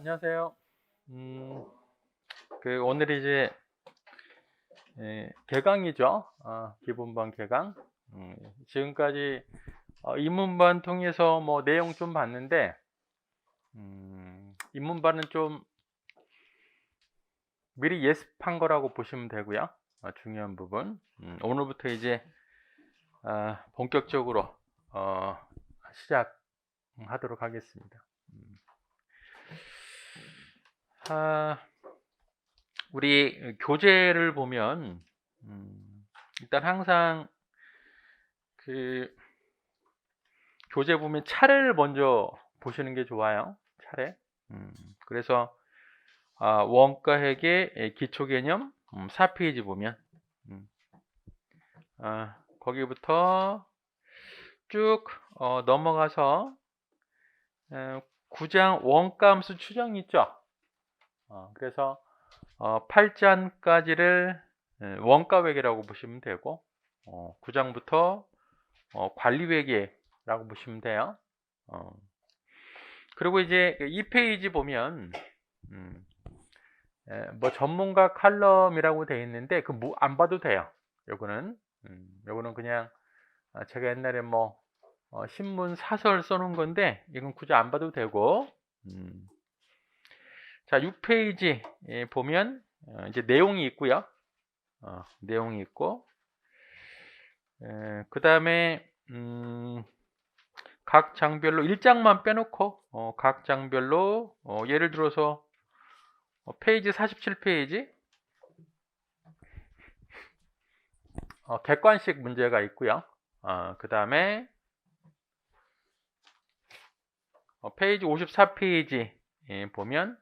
안녕하세요. 오늘이 이제 개강이죠. 기본반 개강. 지금까지 입문반 통해서 뭐 내용 좀 봤는데, 입문반은 좀 미리 예습한 거라고 보시면 되고요. 중요한 부분. 오늘부터 이제 본격적으로 시작하도록 하겠습니다. 우리 교재를 보면 일단 항상 그 교재 보면 차례를 먼저 보시는 게 좋아요. 차례. 그래서 원가회계 기초 개념 4페이지 보면 거기부터 쭉 넘어가서 9장 원가함수 추정 있죠. 그래서 8장까지를 원가회계라고 보시면 되고 9장부터 관리회계라고 보시면 돼요. 그리고 이제 2페이지 보면 뭐 전문가 칼럼이라고 되어 있는데 그 안 봐도 돼요. 요거는 그냥 제가 옛날에 뭐 신문 사설 써놓은 건데 이건 굳이 안 봐도 되고 자 6페이지 보면 이제 내용이 있고요. 내용이 있고 그 다음에 각 장별로 1장만 빼놓고 각 장별로 예를 들어서 페이지 47페이지 객관식 문제가 있고요. 그 다음에 페이지 54페이지 보면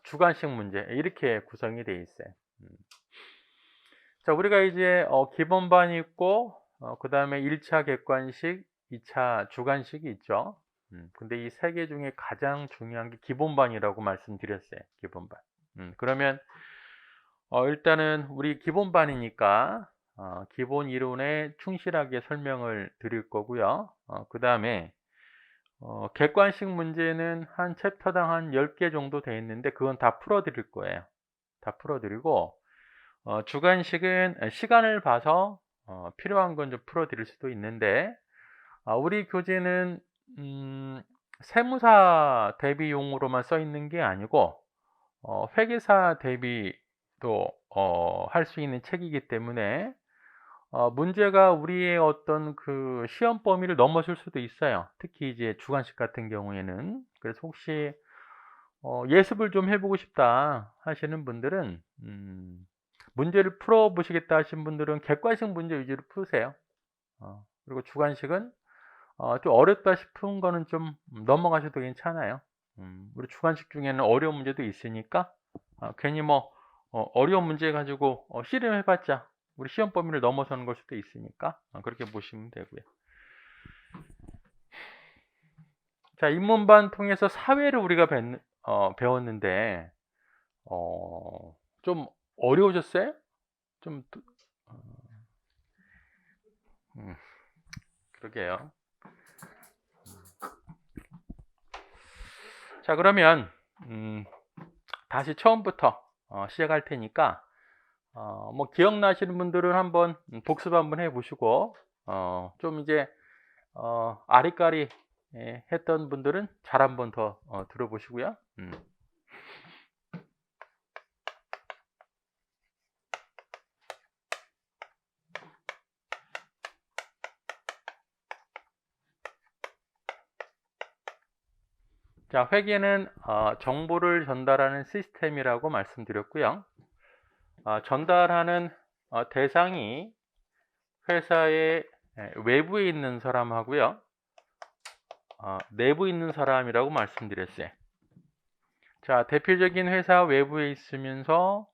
주관식 문제 이렇게 구성이 되어 있어요. 자, 우리가 이제 기본반이 있고 그 다음에 1차 객관식, 2차 주관식이 있죠. 근데 이 세 개 중에 가장 중요한 게 기본반이라고 말씀드렸어요. 기본반. 그러면 일단은 우리 기본반이니까 기본 이론에 충실하게 설명을 드릴 거고요. 그 다음에 객관식 문제는 한 챕터당 한 10개 정도 돼 있는데 그건 다 풀어 드릴 거예요. 다 풀어 드리고 주관식은 시간을 봐서 필요한 건 좀 풀어 드릴 수도 있는데 우리 교재는 세무사 대비용으로만 써 있는 게 아니고 회계사 대비도 할 수 있는 책이기 때문에 문제가 우리의 어떤 그 시험 범위를 넘어설 수도 있어요. 특히 이제 주관식 같은 경우에는. 그래서 혹시 예습을 좀 해보고 싶다 하시는 분들은 문제를 풀어보시겠다 하신 분들은 객관식 문제 위주로 푸세요. 그리고 주관식은 좀 어렵다 싶은 거는 좀 넘어가셔도 괜찮아요. 우리 주관식 중에는 어려운 문제도 있으니까 괜히 뭐 어려운 문제 가지고 씨름해봤자 우리 시험 범위를 넘어서는 걸 수도 있으니까 그렇게 보시면 되고요. 자, 입문반 통해서 사회를 우리가 배웠는데 좀 어려우셨어요? 좀 그러게요. 자, 그러면 다시 처음부터 시작할 테니까 뭐 기억나시는 분들은 한번 복습 한번 해보시고 좀 이제 아리까리 했던 분들은 잘 한번 더 들어보시고요. 자, 회계는 정보를 전달하는 시스템이라고 말씀드렸고요. 전달하는 대상이 회사의 외부에 있는 사람하고요. 내부에 있는 사람이라고 말씀드렸어요. 자, 대표적인 회사 외부에 있으면서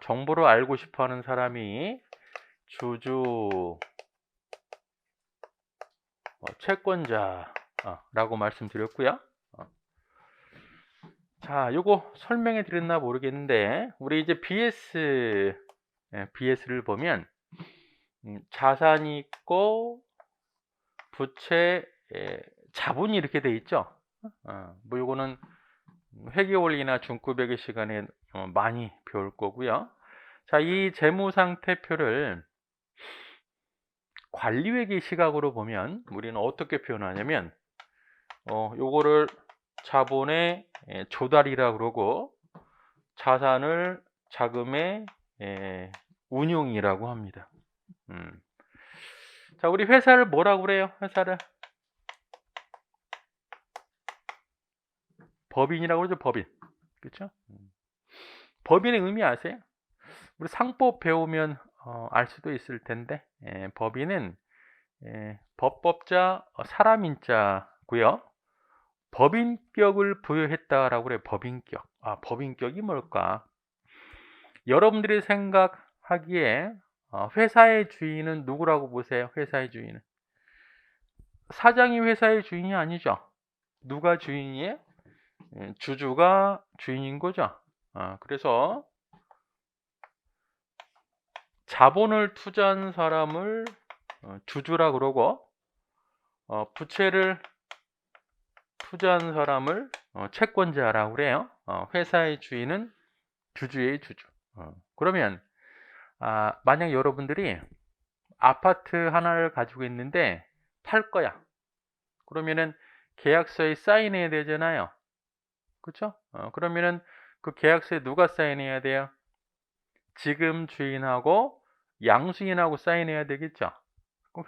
정보를 알고 싶어하는 사람이 주주, 채권자라고 말씀드렸고요. 자, 요거 설명해 드렸나 모르겠는데 우리 이제 BS를 보면 자산이 있고 부채, 자본이 이렇게 돼 있죠. 뭐 요거는 회계 원리나 중급회계 시간에 많이 배울 거고요. 자, 이 재무상태표를 관리회계 시각으로 보면 우리는 어떻게 표현하냐면 요거를 자본의 조달이라 그러고 자산을 자금의 운용이라고 합니다. 자, 우리 회사를 뭐라고 그래요? 회사를 법인이라고 그러죠. 법인. 그렇죠? 법인의 의미 아세요? 우리 상법 배우면 알 수도 있을 텐데 법인은 법법자 사람인자고요. 법인격을 부여했다라고 그래요. 법인격. 법인격이 뭘까? 여러분들이 생각하기에 회사의 주인은 누구라고 보세요? 회사의 주인은 사장이 회사의 주인이 아니죠. 누가 주인이에요? 주주가 주인인 거죠. 그래서 자본을 투자한 사람을 주주라 그러고 부채를 투자한 사람을 채권자라고 그래요. 회사의 주인은 주주의 주주. 그러면 만약 여러분들이 아파트 하나를 가지고 있는데 팔 거야. 그러면은 계약서에 사인해야 되잖아요. 그렇죠? 그러면은 그 계약서에 누가 사인해야 돼요? 지금 주인하고 양수인하고 사인해야 되겠죠. 그럼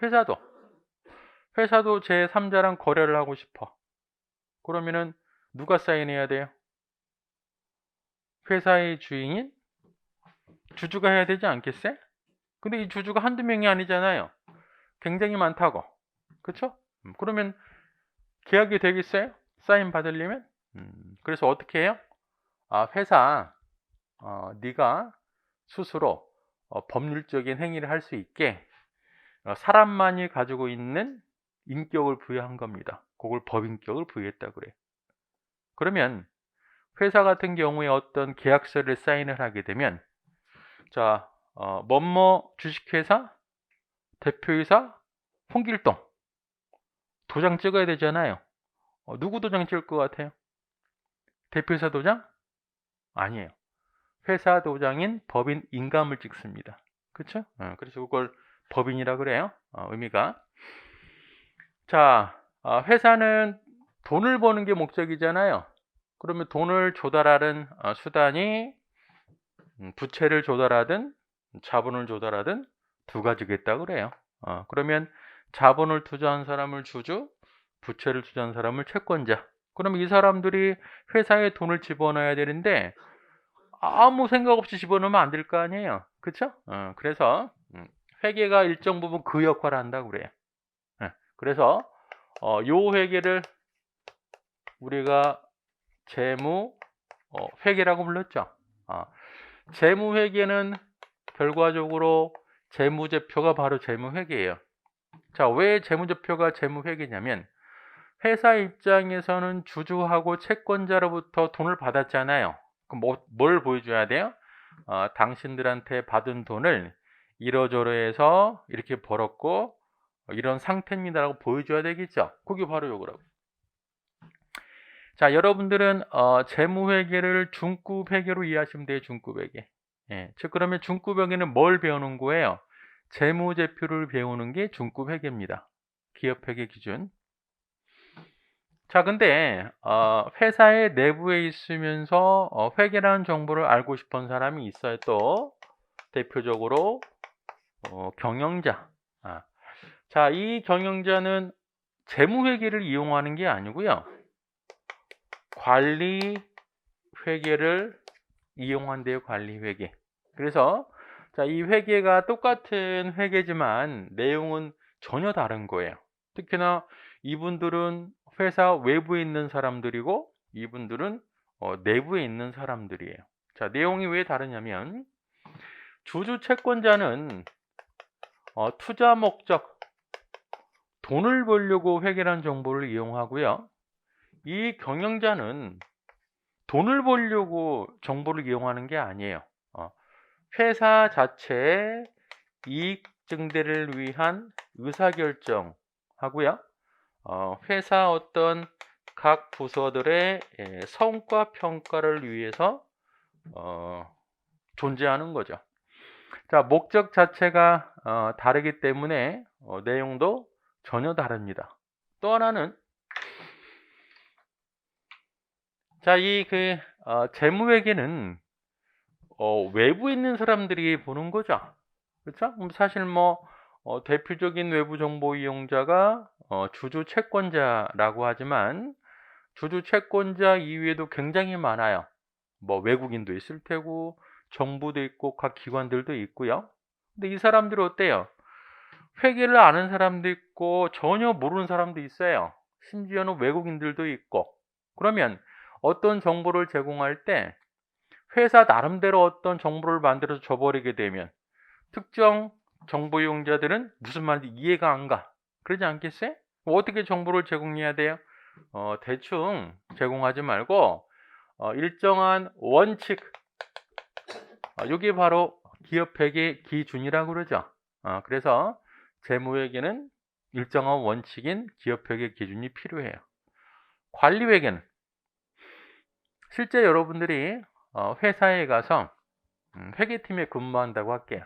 회사도 제3자랑 거래를 하고 싶어. 그러면은 누가 사인해야 돼요? 회사의 주인인 주주가 해야 되지 않겠어요? 근데 이 주주가 한두 명이 아니잖아요. 굉장히 많다고. 그렇죠? 그러면 계약이 되겠어요? 사인 받으려면? 그래서 어떻게 해요? 회사 네가 스스로 법률적인 행위를 할 수 있게 사람만이 가지고 있는 인격을 부여한 겁니다. 그걸 법인격을 부여했다 그래요. 그러면 회사 같은 경우에 어떤 계약서를 사인을 하게 되면 자, 뭐뭐 주식회사 대표이사 홍길동 도장 찍어야 되잖아요. 누구 도장 찍을 것 같아요? 대표이사 도장? 아니에요. 회사 도장인 법인 인감을 찍습니다. 그렇죠? 그래서 그걸 법인이라 그래요. 의미가. 자, 회사는 돈을 버는 게 목적이잖아요. 그러면 돈을 조달하는 수단이 부채를 조달하든 자본을 조달하든 두 가지겠다 그래요. 그러면 자본을 투자한 사람을 주주, 부채를 투자한 사람을 채권자. 그럼 이 사람들이 회사에 돈을 집어넣어야 되는데 아무 생각 없이 집어넣으면 안 될 거 아니에요. 그렇죠? 그래서 회계가 일정 부분 그 역할을 한다고 그래요. 그래서 요 회계를 우리가 재무 회계라고 불렀죠. 재무회계는 결과적으로 재무제표가 바로 재무회계예요. 자, 왜 재무제표가 재무회계냐면 회사 입장에서는 주주하고 채권자로부터 돈을 받았잖아요. 그럼 뭘 보여줘야 돼요? 당신들한테 받은 돈을 이러저러해서 이렇게 벌었고 이런 상태입니다라고 보여줘야 되겠죠. 그게 바로 요거라고. 자, 여러분들은 재무회계를 중급회계로 이해하시면 돼요. 중급회계. 즉 그러면 중급회계는 뭘 배우는 거예요? 재무제표를 배우는 게 중급회계입니다. 기업회계 기준. 자, 근데 회사의 내부에 있으면서 회계라는 정보를 알고 싶은 사람이 있어요. 또 대표적으로 경영자. 자, 이 경영자는 재무회계를 이용하는 게 아니고요. 관리회계를 이용한대요. 관리회계. 그래서 자, 이 회계가 똑같은 회계지만 내용은 전혀 다른 거예요. 특히나 이분들은 회사 외부에 있는 사람들이고 이분들은 내부에 있는 사람들이에요. 자, 내용이 왜 다르냐면 주주 채권자는 투자 목적 돈을 벌려고 회계라는 정보를 이용하고요. 이 경영자는 돈을 벌려고 정보를 이용하는 게 아니에요. 회사 자체의 이익 증대를 위한 의사결정 하고요. 회사 어떤 각 부서들의 성과 평가를 위해서 존재하는 거죠. 자, 목적 자체가 다르기 때문에 내용도 전혀 다릅니다. 또 하나는 자, 이 재무회계는 외부에 있는 사람들이 보는 거죠. 그렇죠? 그럼 사실 대표적인 외부 정보 이용자가 주주 채권자라고 하지만 주주 채권자 이외에도 굉장히 많아요. 외국인도 있을 테고 정부도 있고 각 기관들도 있고요. 근데 이 사람들이 어때요? 회계를 아는 사람도 있고 전혀 모르는 사람도 있어요. 심지어는 외국인들도 있고. 그러면 어떤 정보를 제공할 때 회사 나름대로 어떤 정보를 만들어서 줘버리게 되면 특정 정보 이용자들은 무슨 말인지 이해가 안 가. 그러지 않겠어요? 어떻게 정보를 제공해야 돼요? 대충 제공하지 말고 일정한 원칙, 이게 바로 기업회계 기준이라고 그러죠. 그래서 재무회계는 일정한 원칙인 기업회계 기준이 필요해요. 관리회계는 실제 여러분들이 회사에 가서 회계팀에 근무한다고 할게요.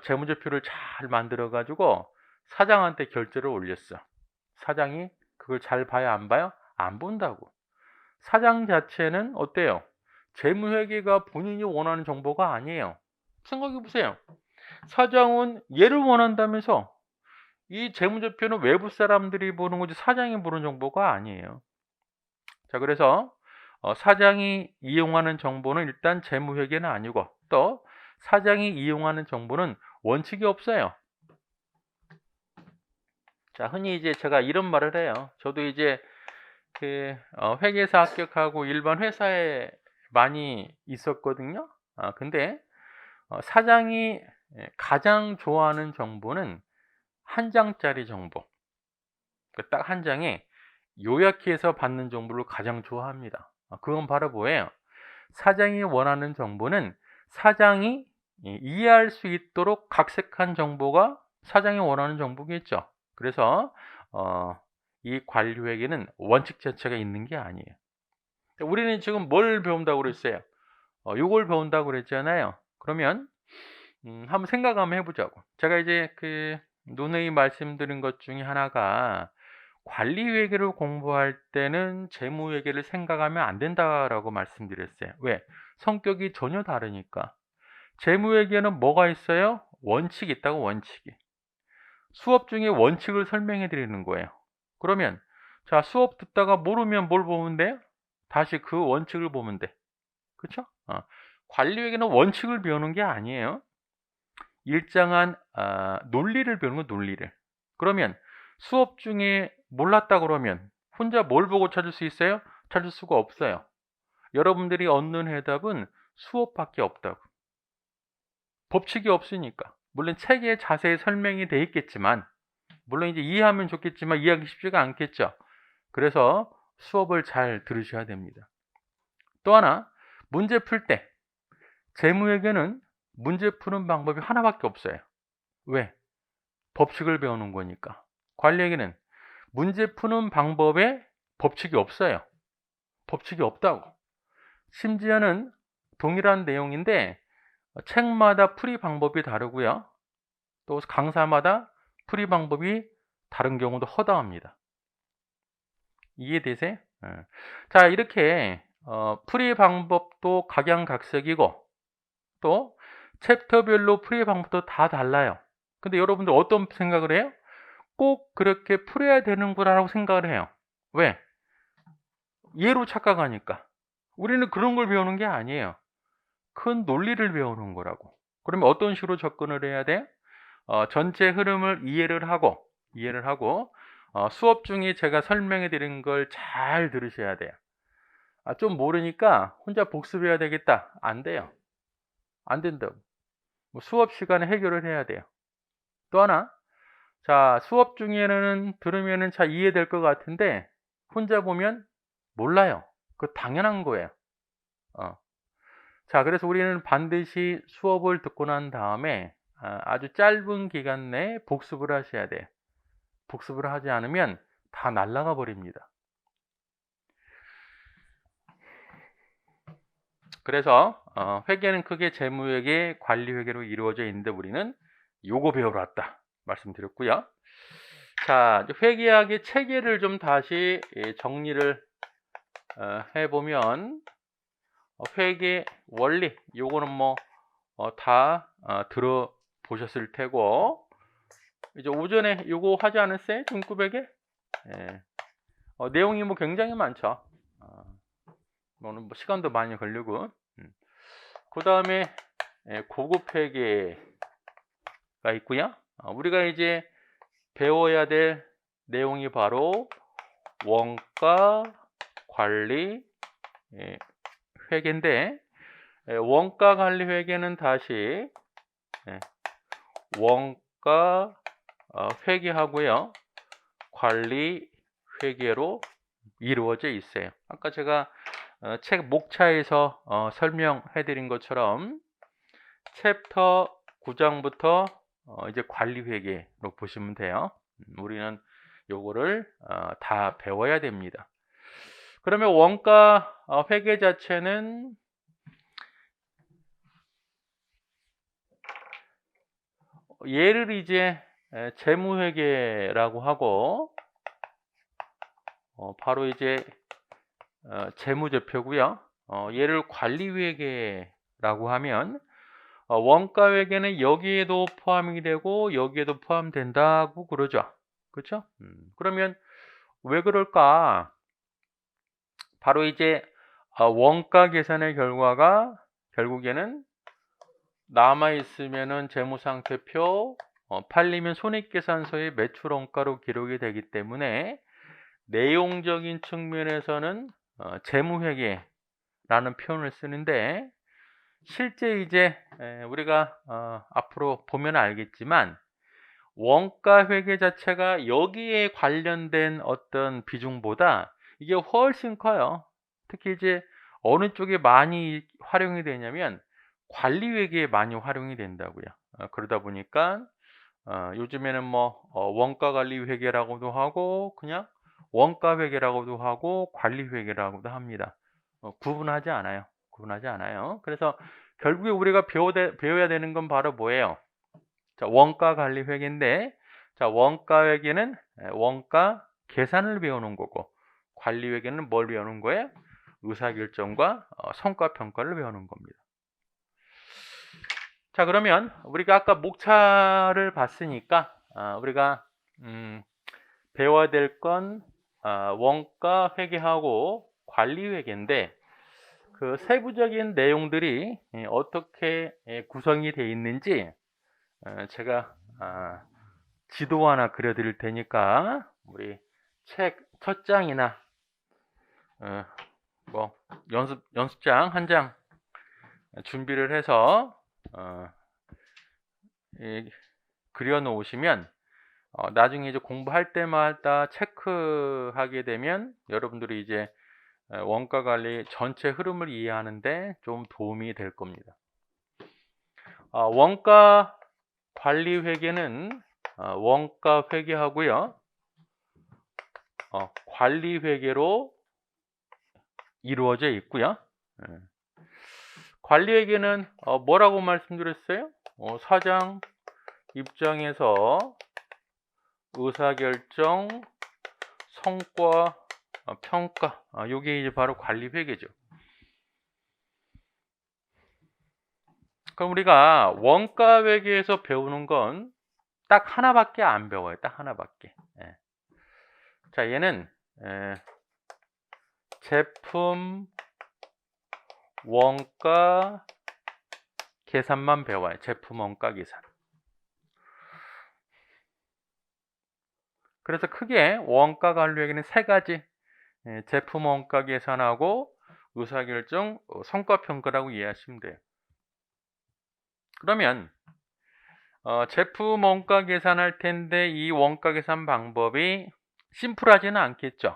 재무제표를 잘 만들어 가지고 사장한테 결제를 올렸어. 사장이 그걸 잘 봐요, 안 봐요? 안 본다고. 사장 자체는 어때요? 재무회계가 본인이 원하는 정보가 아니에요. 생각해 보세요. 사장은 얘를 원한다면서 이 재무제표는 외부 사람들이 보는 거지 사장이 보는 정보가 아니에요. 자, 그래서 사장이 이용하는 정보는 일단 재무회계는 아니고 또 사장이 이용하는 정보는 원칙이 없어요. 자, 흔히 이제 제가 이런 말을 해요. 저도 이제 회계사 합격하고 일반 회사에 많이 있었거든요. 근데 사장이 가장 좋아하는 정보는 한 장짜리 정보. 딱 한 장에 요약해서 받는 정보를 가장 좋아합니다. 그건 바로 뭐예요? 사장이 원하는 정보는 사장이 이해할 수 있도록 각색한 정보가 사장이 원하는 정보겠죠. 그래서 이 관리회계는 원칙 자체가 있는 게 아니에요. 우리는 지금 뭘 배운다고 그랬어요? 요걸 배운다고 그랬잖아요. 그러면 한번 생각 한번 해보자고. 제가 이제 누누이 말씀드린 것 중에 하나가 관리회계를 공부할 때는 재무회계를 생각하면 안 된다라고 말씀드렸어요. 왜? 성격이 전혀 다르니까. 재무회계는 뭐가 있어요? 원칙이 있다고, 원칙이. 수업 중에 원칙을 설명해 드리는 거예요. 그러면 자, 수업 듣다가 모르면 뭘 보면 돼요? 다시 그 원칙을 보면 돼. 그렇죠? 관리회계는 원칙을 배우는 게 아니에요. 일정한 논리를 배우는 거, 논리를. 그러면 수업 중에 몰랐다 그러면 혼자 뭘 보고 찾을 수 있어요? 찾을 수가 없어요. 여러분들이 얻는 해답은 수업밖에 없다고. 법칙이 없으니까. 물론 책에 자세히 설명이 돼 있겠지만, 물론 이제 이해하면 좋겠지만 이해하기 쉽지가 않겠죠. 그래서 수업을 잘 들으셔야 됩니다. 또 하나, 문제 풀 때 재무회계는 문제 푸는 방법이 하나밖에 없어요. 왜? 법칙을 배우는 거니까. 관리회계는 문제 푸는 방법에 법칙이 없어요. 법칙이 없다고. 심지어는 동일한 내용인데 책마다 풀이 방법이 다르고요. 또 강사마다 풀이 방법이 다른 경우도 허다합니다. 이해되세요? 자, 이렇게 풀이 방법도 각양각색이고 또 챕터별로 풀이 방법도 다 달라요. 근데 여러분들 어떤 생각을 해요? 꼭 그렇게 풀어야 되는구나라고 생각을 해요. 왜? 예로 착각하니까. 우리는 그런 걸 배우는 게 아니에요. 큰 논리를 배우는 거라고. 그러면 어떤 식으로 접근을 해야 돼? 전체 흐름을 이해를 하고 수업 중에 제가 설명해 드린 걸 잘 들으셔야 돼요. 좀 모르니까 혼자 복습해야 되겠다. 안 돼요. 안 된다고. 수업 시간에 해결을 해야 돼요. 또 하나, 자, 수업 중에는 들으면은 잘 이해될 것 같은데 혼자 보면 몰라요. 그거 당연한 거예요. 자, 그래서 우리는 반드시 수업을 듣고 난 다음에 아주 짧은 기간 내에 복습을 하셔야 돼요. 복습을 하지 않으면 다 날아가 버립니다. 그래서 회계는 크게 재무회계, 관리회계로 이루어져 있는데 우리는 요거 배우러 왔다 말씀드렸고요. 자, 이제 회계학의 체계를 좀 다시 정리를 해보면 회계 원리 요거는 뭐 다 들어보셨을 테고, 이제 오전에 요거 하지 않았어요? 중급회계? 예. 내용이 뭐 굉장히 많죠. 오늘 뭐 시간도 많이 걸리고. 그 다음에 고급 회계가 있고요. 우리가 이제 배워야 될 내용이 바로 원가 관리 회계인데, 원가 관리 회계는 다시 원가 회계하고요, 관리 회계로 이루어져 있어요. 아까 제가 책 목차에서 설명해 드린 것처럼 챕터 9장부터 이제 관리 회계로 보시면 돼요. 우리는 요거를 다 배워야 됩니다. 그러면 원가 회계 자체는 얘를 이제 재무회계라고 하고, 바로 이제 재무제표고요. 얘를 관리회계라고 하면 원가회계는 여기에도 포함이 되고 여기에도 포함된다고 그러죠. 그렇죠? 그러면 왜 그럴까? 바로 이제 원가 계산의 결과가 결국에는 남아있으면은 재무상태표, 팔리면 손익계산서의 매출원가로 기록이 되기 때문에 내용적인 측면에서는 재무회계라는 표현을 쓰는데, 실제 이제 우리가 앞으로 보면 알겠지만 원가 회계 자체가 여기에 관련된 어떤 비중보다 이게 훨씬 커요. 특히 이제 어느 쪽에 많이 활용이 되냐면 관리 회계에 많이 활용이 된다고요. 그러다 보니까 요즘에는 뭐 원가 관리 회계라고도 하고 그냥 원가 회계라고도 하고 관리 회계라고도 합니다. 구분하지 않아요. 그래서 결국에 우리가 배워야 되는 건 바로 뭐예요? 자, 원가 관리 회계인데, 자, 원가 회계는 원가 계산을 배우는 거고, 관리 회계는 뭘 배우는 거예요? 의사결정과 성과 평가를 배우는 겁니다. 자, 그러면 우리가 아까 목차를 봤으니까 우리가 배워야 될 건 원가 회계하고 관리 회계인데, 그 세부적인 내용들이 어떻게 구성이 되어 있는지 제가 지도 하나 그려 드릴 테니까 우리 책 첫 장이나 뭐 연습장 한 장 준비를 해서 그려 놓으시면 나중에 이제 공부할 때마다 체크하게 되면 여러분들이 이제 원가 관리 전체 흐름을 이해하는데 좀 도움이 될 겁니다. 원가 관리 회계는 원가 회계하고요, 관리 회계로 이루어져 있고요. 관리 회계는 뭐라고 말씀드렸어요? 사장 입장에서 의사결정, 성과, 평가, 요게 이제 바로 관리 회계죠. 그럼 우리가 원가 회계에서 배우는 건 딱 하나밖에 안 배워요. 딱 하나밖에. 자, 얘는 제품 원가 계산만 배워요. 제품 원가 계산. 그래서 크게 원가 관리 회계는 세 가지, 제품 원가 계산하고 의사결정, 성과평가라고 이해하시면 돼요. 그러면 제품 원가 계산할 텐데 이 원가 계산 방법이 심플하지는 않겠죠.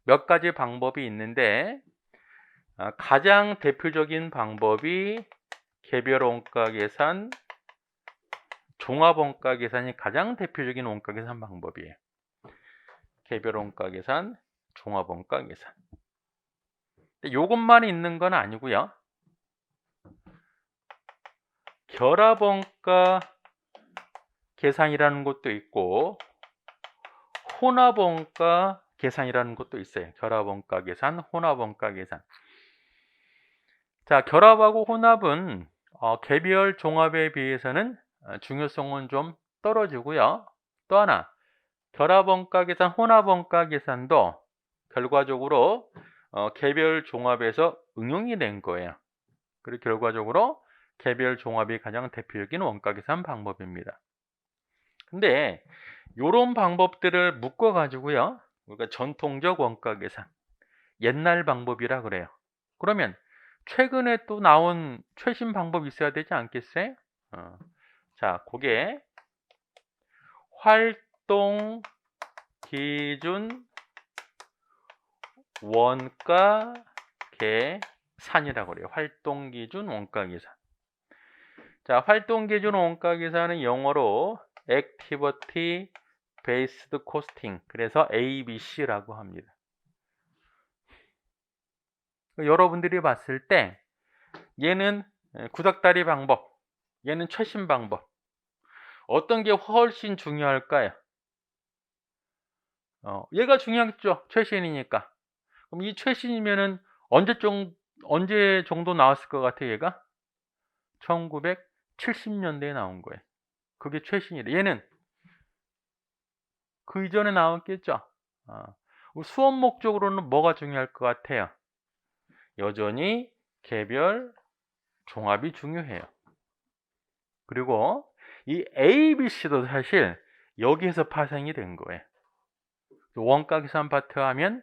몇 가지 방법이 있는데 가장 대표적인 방법이 개별 원가 계산, 종합 원가 계산이 가장 대표적인 원가 계산 방법이에요. 개별 원가 계산, 종합 원가 계산. 요것만 있는 건 아니고요. 결합원가 계산이라는 것도 있고 혼합원가 계산이라는 것도 있어요. 결합원가 계산, 혼합원가 계산. 자, 결합하고 혼합은 개별 종합에 비해서는 중요성은 좀 떨어지고요. 또 하나, 결합원가 계산, 혼합원가 계산도 결과적으로 개별 종합에서 응용이 된 거예요. 그리고 결과적으로 개별 종합이 가장 대표적인 원가 계산 방법입니다. 근데 이런 방법들을 묶어 가지고요, 우리가 전통적 원가 계산, 옛날 방법이라 그래요. 그러면 최근에 또 나온 최신 방법이 있어야 되지 않겠어요? 자, 그게 활동 기준 원가 계산이라고 그래요. 활동 기준 원가 계산. 자, 활동 기준 원가 계산은 영어로 Activity Based Costing, 그래서 ABC라고 합니다. 여러분들이 봤을 때 얘는 구닥다리 방법, 얘는 최신 방법, 어떤 게 훨씬 중요할까요? 얘가 중요하겠죠. 최신이니까. 그럼 이 최신이면은 언제 정도 나왔을 것 같아요, 얘가? 1970년대에 나온 거예요. 그게 최신이래. 얘는 그 이전에 나왔겠죠. 수업 목적으로는 뭐가 중요할 것 같아요? 여전히 개별 종합이 중요해요. 그리고 이 ABC도 사실 여기에서 파생이 된 거예요. 원가 계산 파트 하면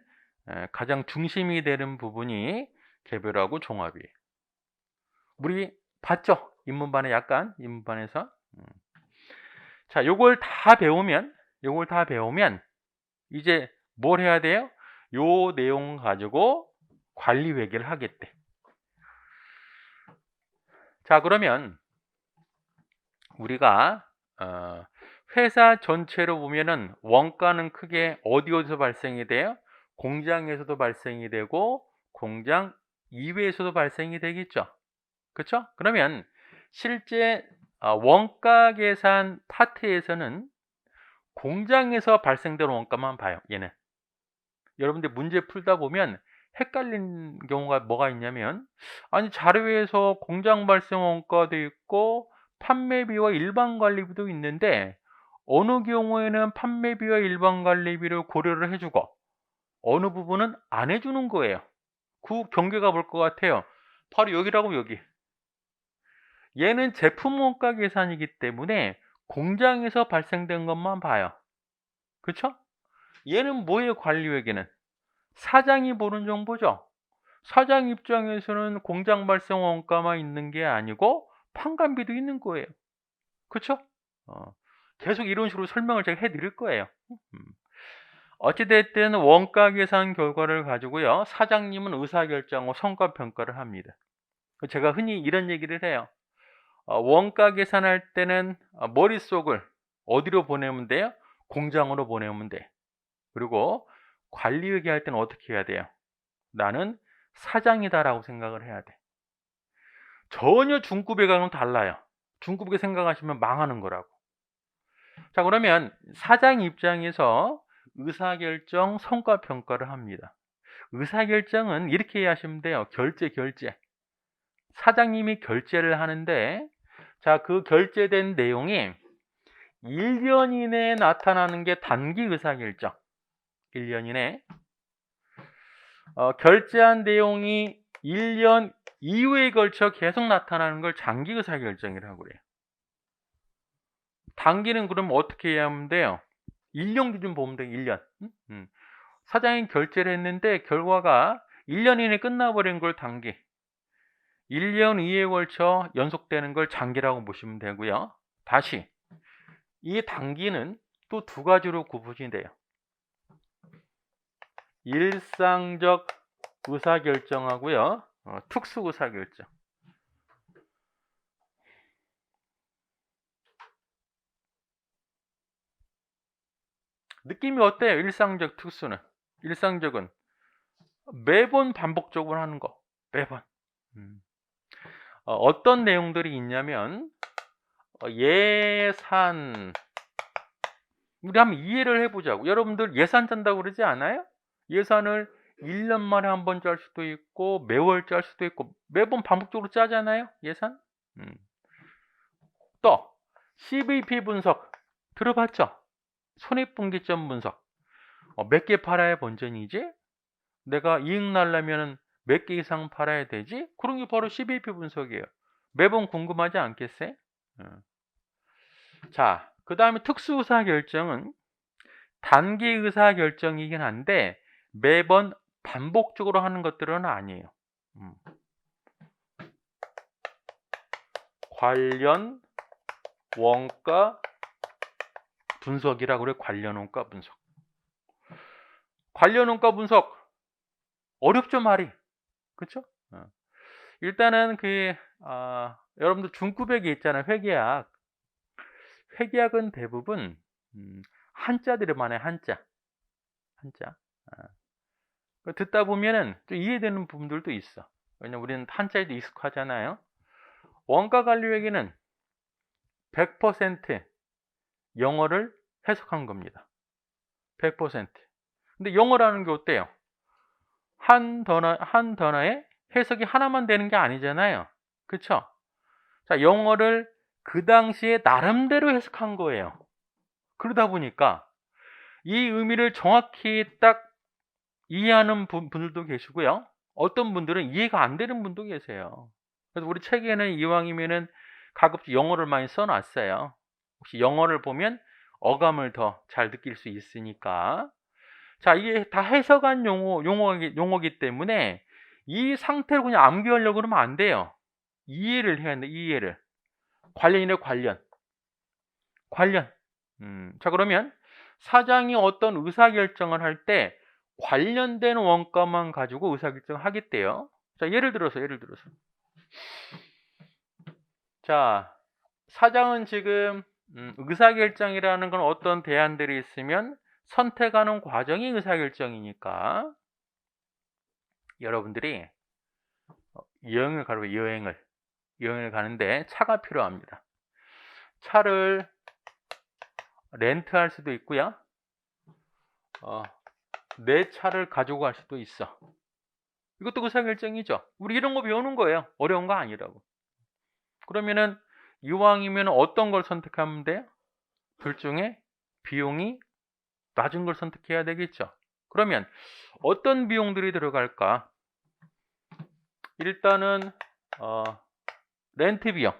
가장 중심이 되는 부분이 개별하고 종합이에요. 우리 봤죠? 인문반에서. 자, 요걸 다 배우면 이제 뭘 해야 돼요? 요 내용 가지고 관리 회계를 하겠대. 자, 그러면 우리가 회사 전체로 보면은 원가는 크게 어디서 발생이 돼요? 공장에서도 발생이 되고 공장 이외에서도 발생이 되겠죠. 그렇죠? 그러면 실제 원가 계산 파트에서는 공장에서 발생되는 원가만 봐요. 얘는 여러분들 문제 풀다 보면 헷갈린 경우가 뭐가 있냐면, 아니 자료에서 공장 발생 원가도 있고 판매비와 일반 관리비도 있는데 어느 경우에는 판매비와 일반 관리비를 고려를 해주고 어느 부분은 안 해주는 거예요. 그 경계가 뭘 것 같아요? 바로 여기라고, 여기. 얘는 제품 원가 계산이기 때문에 공장에서 발생된 것만 봐요. 그렇죠? 얘는 뭐예요? 관리회계는 사장이 보는 정보죠. 사장 입장에서는 공장 발생 원가만 있는 게 아니고 판관비도 있는 거예요. 그렇죠? 계속 이런 식으로 설명을 제가 해드릴 거예요. 어찌됐든 원가 계산 결과를 가지고요, 사장님은 의사결정하고 성과평가를 합니다. 제가 흔히 이런 얘기를 해요. 원가 계산할 때는 머릿속을 어디로 보내면 돼요? 공장으로 보내면 돼. 그리고 관리회계 할 때는 어떻게 해야 돼요? 나는 사장이다라고 생각을 해야 돼. 전혀 중급회계랑은 달라요. 중급회계 생각하시면 망하는 거라고. 자, 그러면 사장 입장에서 의사결정 성과평가를 합니다. 의사결정은 이렇게 하시면 돼요. 결제. 사장님이 결제를 하는데, 자, 그 결제된 내용이 1년 이내에 나타나는 게 단기 의사결정. 1년 이내. 결제한 내용이 1년 이후에 걸쳐 계속 나타나는 걸 장기 의사결정이라고 그래요. 단기는 그럼 어떻게 해야 하면 돼요? 1년 기준 보면 돼요. 1년. 사장이 결제를 했는데 결과가 1년 이내에 끝나버린 걸 단기, 1년 이후에 걸쳐 연속되는 걸 장기라고 보시면 되고요. 다시 이 단기는 또 두 가지로 구분이 돼요. 일상적 의사결정하고요, 특수 의사결정. 느낌이 어때요? 일상적, 특수는? 일상적은 매번 반복적으로 하는 거. 매번. 어떤 내용들이 있냐면 예산, 우리 한번 이해를 해보자고. 여러분들 예산 짠다고 그러지 않아요? 예산을 1년 만에 한 번 짤 수도 있고 매월 짤 수도 있고 매번 반복적으로 짜잖아요, 예산. 또 CVP 분석 들어봤죠? 손익분기점 분석. 몇 개 팔아야 본전이지? 내가 이익 날려면 몇 개 이상 팔아야 되지? 그런 게 바로 CVP 분석이에요. 매번 궁금하지 않겠어요? 자, 그 다음에 특수의사결정은 단기 의사결정이긴 한데 매번 반복적으로 하는 것들은 아니에요. 관련 원가 분석이라고 그래요. 관련 원가 분석. 관련 원가 분석 어렵죠, 말이. 그렇죠? 일단은 여러분들 중급액이 있잖아요. 회계학. 회계학은 대부분 한자들이 많아요. 한자. 듣다 보면은 좀 이해되는 부분들도 있어. 왜냐면 우리는 한자에도 익숙하잖아요. 원가 관리회계는 100% 영어를 해석한 겁니다. 100%. 근데 영어라는 게 어때요? 한 단어에 해석이 하나만 되는 게 아니잖아요. 그쵸? 자, 영어를 그 당시에 나름대로 해석한 거예요. 그러다 보니까 이 의미를 정확히 딱 이해하는 분들도 계시고요. 어떤 분들은 이해가 안 되는 분도 계세요. 그래서 우리 책에는 이왕이면은 가급적 영어를 많이 써놨어요. 혹시 영어를 보면 어감을 더 잘 느낄 수 있으니까. 자, 이게 다 해석한 용어이기 때문에 이 상태를 그냥 암기하려고 그러면 안 돼요. 이해를 해야 돼, 이해를. 관련이네, 관련. 자, 그러면 사장이 어떤 의사결정을 할 때 관련된 원가만 가지고 의사결정을 하겠대요. 자, 예를 들어서. 자, 사장은 지금 의사결정이라는 건 어떤 대안들이 있으면 선택하는 과정이 의사결정이니까 여러분들이 여행을 가는데 차가 필요합니다. 차를 렌트할 수도 있고요. 내 차를 가지고 갈 수도 있어. 이것도 의사결정이죠. 우리 이런 거 배우는 거예요. 어려운 거 아니라고. 그러면은 이왕이면 어떤 걸 선택하면 돼요? 둘 중에 비용이 낮은 걸 선택해야 되겠죠. 그러면 어떤 비용들이 들어갈까? 일단은 렌트 비용,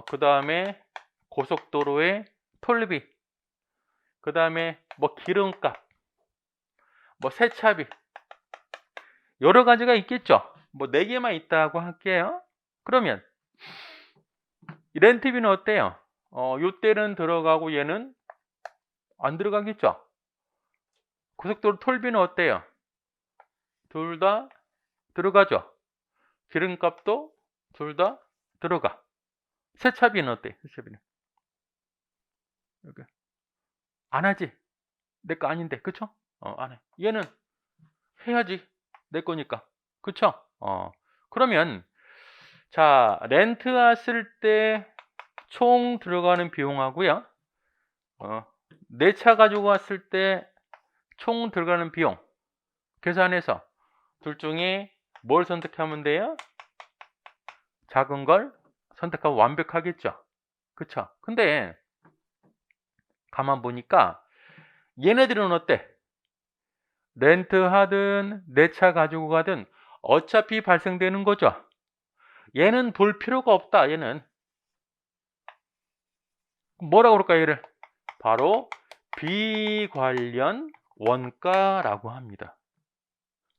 그 다음에 고속도로의 톨비, 그 다음에 뭐 기름값, 뭐 세차비, 여러 가지가 있겠죠. 뭐 4개만 있다고 할게요. 그러면 이 렌트비는 어때요? 요때는 들어가고 얘는 안 들어가겠죠. 고속도로 톨비는 어때요? 둘 다 들어가죠. 기름값도 둘 다 들어가. 세차비는 어때? 세차비는 이렇게 안 하지. 내 거 아닌데, 그쵸? 안 해. 얘는 해야지. 내 거니까, 그쵸? 그러면 자, 렌트 왔을 때 총 들어가는 비용하고요. 내 차 가지고 왔을 때 총 들어가는 비용 계산해서 둘 중에 뭘 선택하면 돼요? 작은 걸 선택하면 완벽하겠죠. 그쵸? 근데 가만 보니까 얘네들은 어때? 렌트 하든 내 차 가지고 가든 어차피 발생되는 거죠. 얘는 볼 필요가 없다. 얘는 뭐라고 그럴까? 얘를 바로 비관련 원가라고 합니다.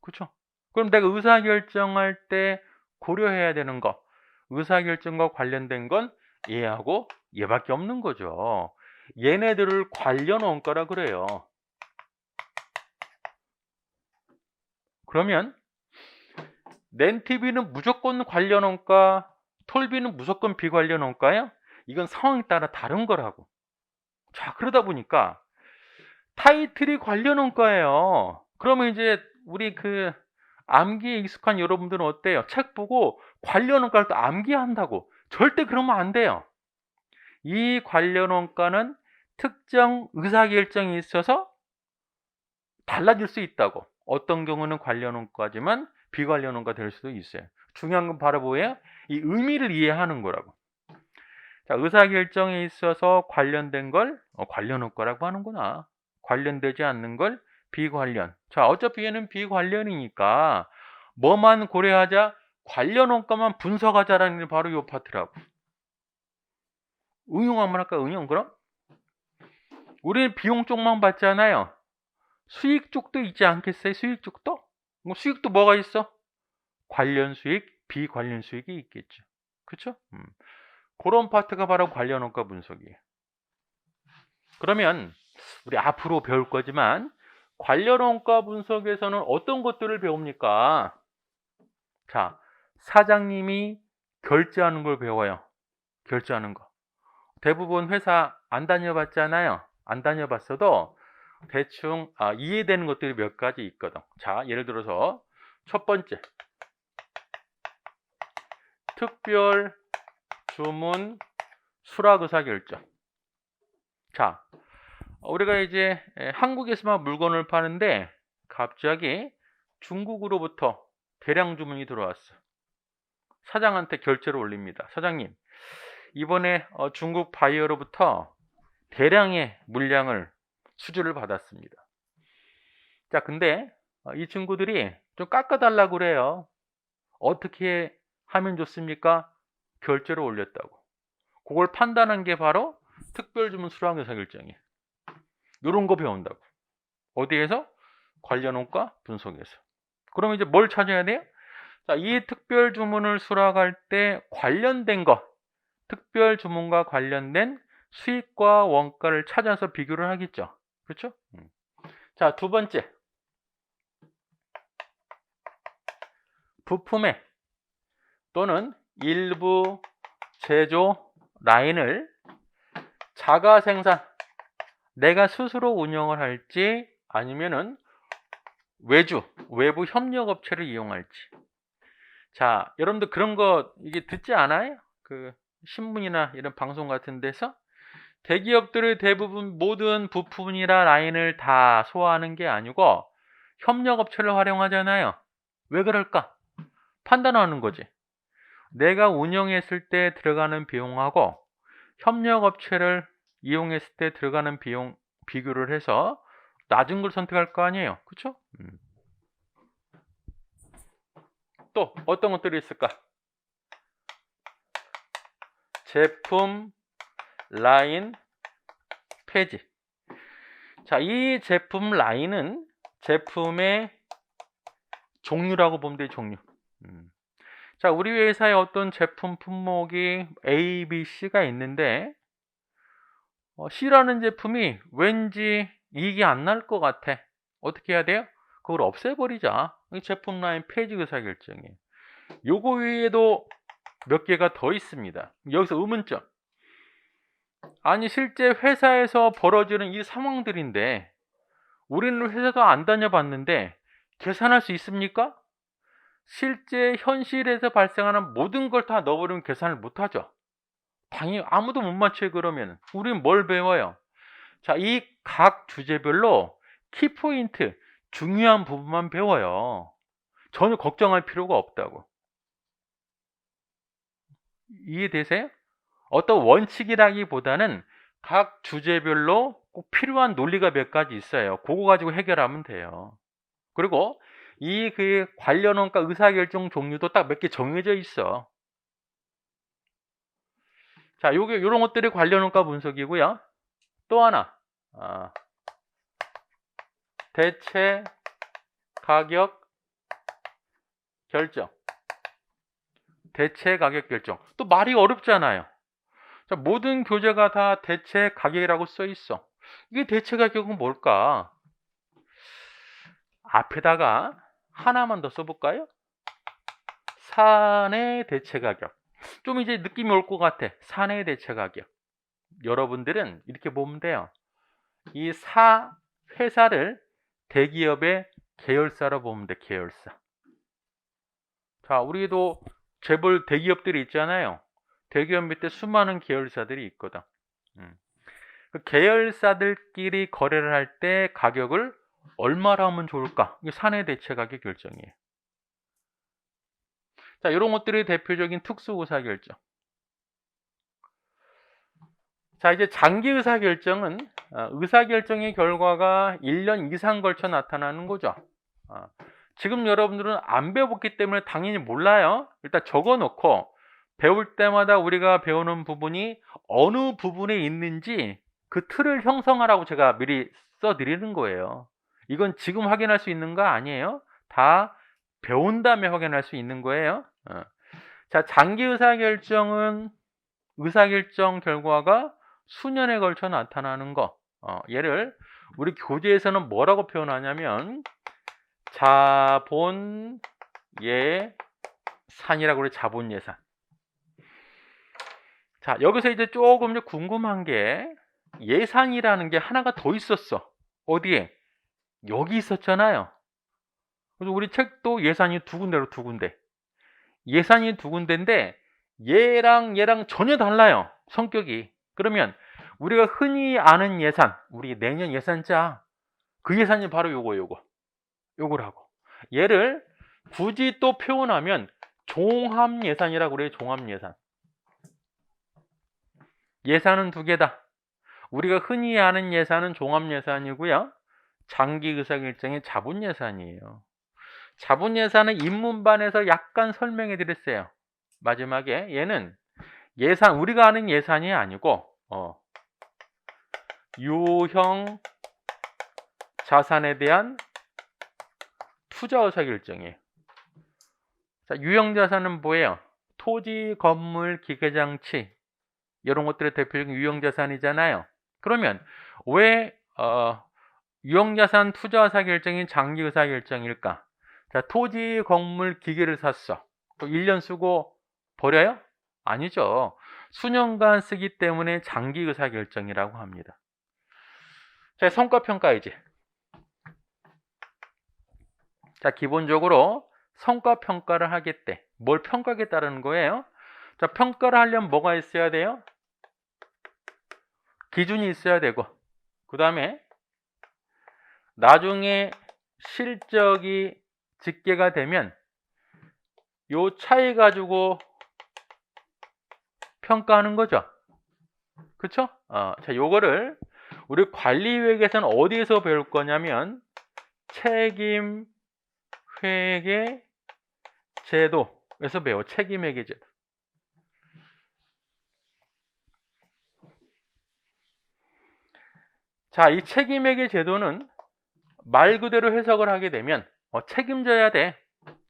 그렇죠? 그럼 내가 의사결정할 때 고려해야 되는 거, 의사결정과 관련된 건 얘하고 얘밖에 없는 거죠. 얘네들을 관련 원가라 그래요. 그러면 렌트비는 무조건 관련 원가, 톨비는 무조건 비관련 원가야? 이건 상황에 따라 다른 거라고. 자, 그러다 보니까 타이틀이 관련 원가예요. 그러면 이제 우리 그 암기에 익숙한 여러분들은 어때요? 책 보고 관련 원가를 또 암기한다고. 절대 그러면 안 돼요. 이 관련 원가는 특정 의사결정이 있어서 달라질 수 있다고. 어떤 경우는 관련 원가지만 비관련 원가 될 수도 있어요. 중요한 건 바로 뭐예요? 이 의미를 이해하는 거라고. 자, 의사결정에 있어서 관련된 걸 관련 원가라고 하는구나. 관련되지 않는 걸 비관련. 자, 어차피 얘는 비관련이니까 뭐만 고려하자? 관련 원가만 분석하자라는 게 바로 이 파트라고. 응용 한번 할까? 응용 그럼? 우리는 비용 쪽만 봤잖아요. 수익 쪽도 있지 않겠어요? 수익 쪽도? 수익도 뭐가 있어? 관련 수익, 비관련 수익이 있겠죠. 그렇죠? 그런 파트가 바로 관련 원가 분석이에요. 그러면 우리 앞으로 배울 거지만 관련 원가 분석에서는 어떤 것들을 배웁니까? 자, 사장님이 결제하는 걸 배워요. 결제하는 거. 대부분 회사 안 다녀봤잖아요. 안 다녀봤어도 대충 이해되는 것들이 몇 가지 있거든. 자, 예를 들어서 첫 번째, 특별 주문 수락 의사결정. 자, 우리가 이제 한국에서만 물건을 파는데 갑자기 중국으로부터 대량 주문이 들어왔어. 사장한테 결제를 올립니다. 사장님, 이번에 중국 바이어로부터 대량의 물량을 수주를 받았습니다. 자, 근데 이 친구들이 좀 깎아달라고 그래요. 어떻게 하면 좋습니까? 결제를 올렸다고. 그걸 판단한 게 바로 특별주문 수락 의사결정이에요. 이런 거 배운다고. 어디에서? 관련 원가 분석에서. 그럼 이제 뭘 찾아야 돼요? 자, 이 특별 주문을 수락할 때 관련된 것, 특별 주문과 관련된 수익과 원가를 찾아서 비교를 하겠죠. 그렇죠? 자, 두 번째. 부품에 또는 일부 제조 라인을 자가 생산, 내가 스스로 운영을 할지 아니면은 외부 협력업체를 이용할지. 자, 여러분들 그런 거 이게 듣지 않아요? 그 신문이나 이런 방송 같은 데서 대기업들의 대부분 모든 부품이나 라인을 다 소화하는 게 아니고 협력업체를 활용하잖아요. 왜 그럴까? 판단하는 거지. 내가 운영했을 때 들어가는 비용하고 협력업체를 이용했을 때 들어가는 비용 비교를 해서 낮은 걸 선택할 거 아니에요. 그렇죠? 또 어떤 것들이 있을까? 제품 라인 폐지. 자, 이 제품 라인은 제품의 종류라고 보면 돼요. 종류. 자, 우리 회사에 어떤 제품 품목이 A, B, C가 있는데 C라는 제품이 왠지 이익이 안 날 것 같아. 어떻게 해야 돼요? 그걸 없애버리자. 제품 라인 폐지 의사결정이에요. 요거 위에도 몇 개가 더 있습니다. 여기서 의문점. 아니, 실제 회사에서 벌어지는 이 상황들인데 우리는 회사도 안 다녀봤는데 계산할 수 있습니까? 실제 현실에서 발생하는 모든 걸 다 넣어버리면 계산을 못하죠. 당연히 아무도 못 맞춰요. 그러면 우리는 뭘 배워요? 자, 이 각 주제별로 키포인트, 중요한 부분만 배워요. 전혀 걱정할 필요가 없다고. 이해되세요? 어떤 원칙이라기보다는 각 주제별로 꼭 필요한 논리가 몇 가지 있어요. 그거 가지고 해결하면 돼요. 그리고 이 그 관련 원가 의사결정 종류도 딱 몇 개 정해져 있어. 자, 요런 것들이 관련 원가 분석이고요. 또 하나, 대체 가격 결정. 대체 가격 결정. 또 말이 어렵잖아요. 자, 모든 교재가 다 대체 가격이라고 써 있어. 이게 대체 가격은 뭘까? 앞에다가 하나만 더 써볼까요? 사내 대체 가격. 좀 이제 느낌이 올 것 같아. 사내 대체 가격. 여러분들은 이렇게 보면 돼요. 이 회사를 대기업의 계열사로 보면 돼, 계열사. 자, 우리도 재벌 대기업들이 있잖아요. 대기업 밑에 수많은 계열사들이 있거든. 그 계열사들끼리 거래를 할 때 가격을 얼마로 하면 좋을까? 이게 사내 대체 가격 결정이에요. 자, 이런 것들이 대표적인 특수 의사 결정. 자, 이제 장기 의사 결정은 의사 결정의 결과가 1년 이상 걸쳐 나타나는 거죠. 지금 여러분들은 안 배웠기 때문에 당연히 몰라요. 일단 적어 놓고 배울 때마다 우리가 배우는 부분이 어느 부분에 있는지 그 틀을 형성하라고 제가 미리 써 드리는 거예요. 이건 지금 확인할 수 있는 거 아니에요. 다 배운 다음에 확인할 수 있는 거예요. 자, 장기 의사결정은 의사결정 결과가 수년에 걸쳐 나타나는 거. 얘를 우리 교재에서는 뭐라고 표현하냐면 자본 예산이라고 그래. 자본 예산. 자, 여기서 이제 조금 궁금한 게 예산이라는 게 하나가 더 있었어. 어디에? 여기 있었잖아요. 그래서 우리 책도 예산이 두 군데로 두 군데. 예산이 두 군데인데 얘랑 전혀 달라요. 성격이. 그러면 우리가 흔히 아는 예산, 우리 내년 예산 짜. 그 예산이 바로 요거라고. 얘를 굳이 또 표현하면 종합 예산이라고 그래요. 종합 예산. 예산은 두 개다. 우리가 흔히 아는 예산은 종합 예산이고요. 장기 의사결정의 자본 예산이에요. 자본 예산은 입문반에서 약간 설명해 드렸어요. 마지막에 얘는 예산, 우리가 아는 예산이 아니고 유형 자산에 대한 투자 의사결정이에요. 자, 유형 자산은 뭐예요? 토지, 건물, 기계장치 이런 것들의 대표적인 유형 자산이잖아요. 그러면 왜 유형 자산 투자 의사결정이 장기 의사결정일까? 자, 토지, 건물, 기계를 샀어. 또 1년 쓰고 버려요? 아니죠. 수년간 쓰기 때문에 장기 의사결정이라고 합니다. 자, 성과평가 이제. 자, 기본적으로 성과평가를 하겠대. 뭘 평가하겠다는 거예요? 자, 평가를 하려면 뭐가 있어야 돼요? 기준이 있어야 되고, 그 다음에 나중에 실적이 집계가 되면 요 차이 가지고 평가하는 거죠. 그쵸? 자, 요거를 우리 관리회계에서는 어디에서 배울 거냐면 책임 회계 제도에서 배워. 책임 회계 제도. 자, 이 책임 회계 제도는 말 그대로 해석을 하게 되면 책임져야 돼.